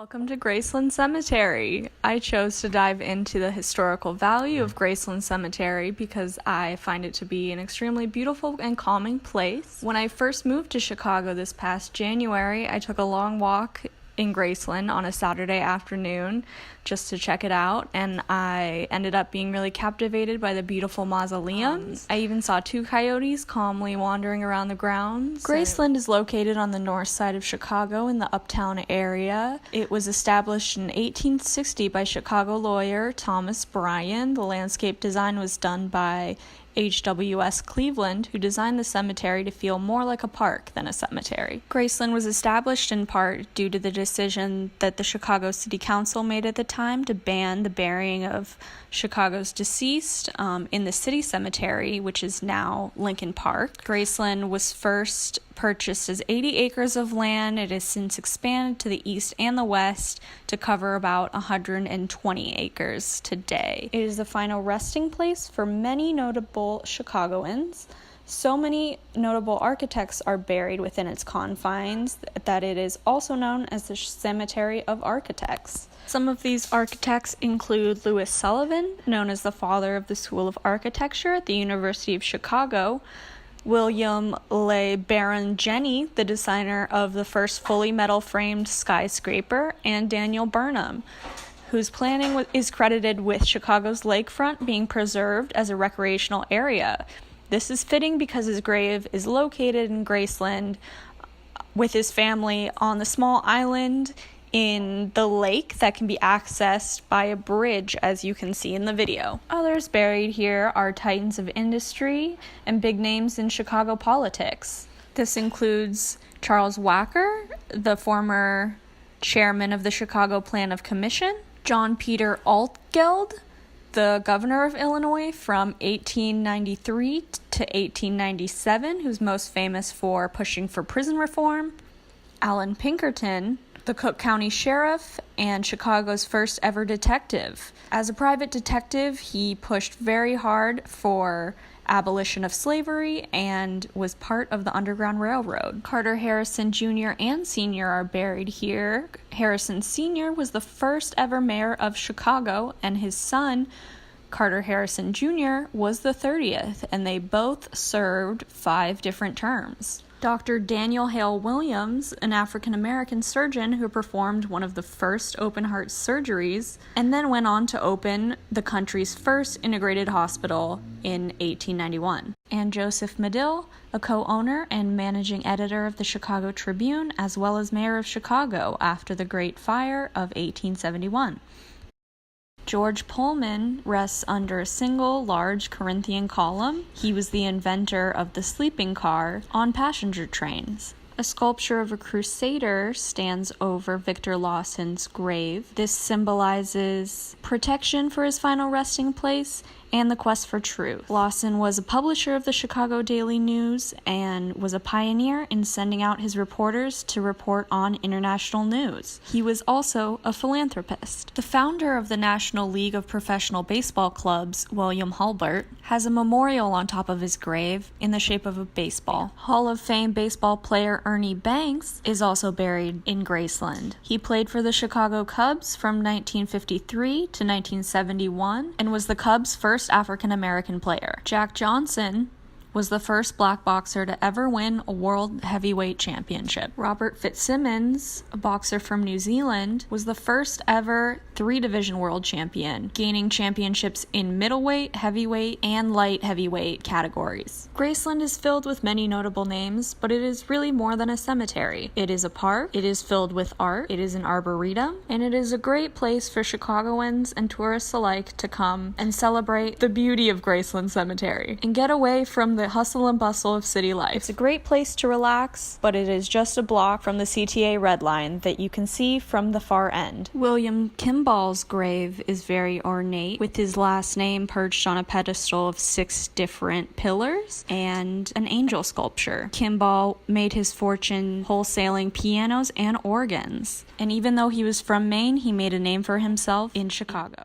Welcome to Graceland Cemetery. I chose to dive into the historical value of Graceland Cemetery because I find it to be an extremely beautiful and calming place. When I first moved to Chicago this past January, I took a long walk in Graceland on a Saturday afternoon just to check it out, and I ended up being really captivated by the beautiful mausoleums. I even saw 2 coyotes calmly wandering around the grounds. Graceland is located on the north side of Chicago in the Uptown area. It was established in 1860 by Chicago lawyer Thomas Bryan. The landscape design was done by H.W.S. Cleveland, who designed the cemetery to feel more like a park than a cemetery. Graceland was established in part due to the decision that the Chicago City Council made at the time to ban the burying of Chicago's deceased in the city cemetery, which is now Lincoln Park. Graceland was first purchased as 80 acres of land. It has since expanded to the east and the west to cover about 120 acres today. It is the final resting place for many notable Chicagoans. So many notable architects are buried within its confines that it is also known as the Cemetery of Architects. Some of these architects include Louis Sullivan, known as the father of the School of Architecture at the University of Chicago, William Le Baron Jenny, the designer of the first fully metal-framed skyscraper, and Daniel Burnham, whose planning is credited with Chicago's lakefront being preserved as a recreational area. This is fitting because his grave is located in Graceland with his family on the small island in the lake that can be accessed by a bridge, as you can see in the video. Others buried here are titans of industry and big names in Chicago politics. This includes Charles Wacker, the former chairman of the Chicago Plan of Commission, John Peter Altgeld, the governor of Illinois from 1893 to 1897, who's most famous for pushing for prison reform, Allan Pinkerton, the Cook County Sheriff, and Chicago's first ever detective. As a private detective, he pushed very hard for abolition of slavery and was part of the Underground Railroad. Carter Harrison Jr. and Sr. are buried here. Harrison Sr. was the first ever mayor of Chicago, and his son, Carter Harrison Jr., was the 30th, and they both served 5 different terms. Dr. Daniel Hale Williams, an African-American surgeon who performed one of the first open-heart surgeries and then went on to open the country's first integrated hospital in 1891. And Joseph Medill, a co-owner and managing editor of the Chicago Tribune, as well as mayor of Chicago after the Great Fire of 1871. George Pullman rests under a single large Corinthian column. He was the inventor of the sleeping car on passenger trains. A sculpture of a crusader stands over Victor Lawson's grave. This symbolizes protection for his final resting place and the quest for truth. Lawson was a publisher of the Chicago Daily News and was a pioneer in sending out his reporters to report on international news. He was also a philanthropist. The founder of the National League of Professional Baseball Clubs, William Hulbert, has a memorial on top of his grave in the shape of a baseball. Hall of Fame baseball player Ernie Banks is also buried in Graceland. He played for the Chicago Cubs from 1953 to 1971 and was the Cubs' first African-American player. Jack Johnson was the first black boxer to ever win a world heavyweight championship. Robert Fitzsimmons, a boxer from New Zealand, was the first ever 3-division world champion, gaining championships in middleweight, heavyweight, and light heavyweight categories. Graceland is filled with many notable names, but it is really more than a cemetery. It is a park, it is filled with art, it is an arboretum, and it is a great place for Chicagoans and tourists alike to come and celebrate the beauty of Graceland Cemetery and get away from the hustle and bustle of city life. It's a great place to relax, but it is just a block from the CTA Red Line that you can see from the far end. William Kimball's grave is very ornate, with his last name perched on a pedestal of 6 different pillars and an angel sculpture. Kimball made his fortune wholesaling pianos and organs, and even though he was from Maine, he made a name for himself in Chicago.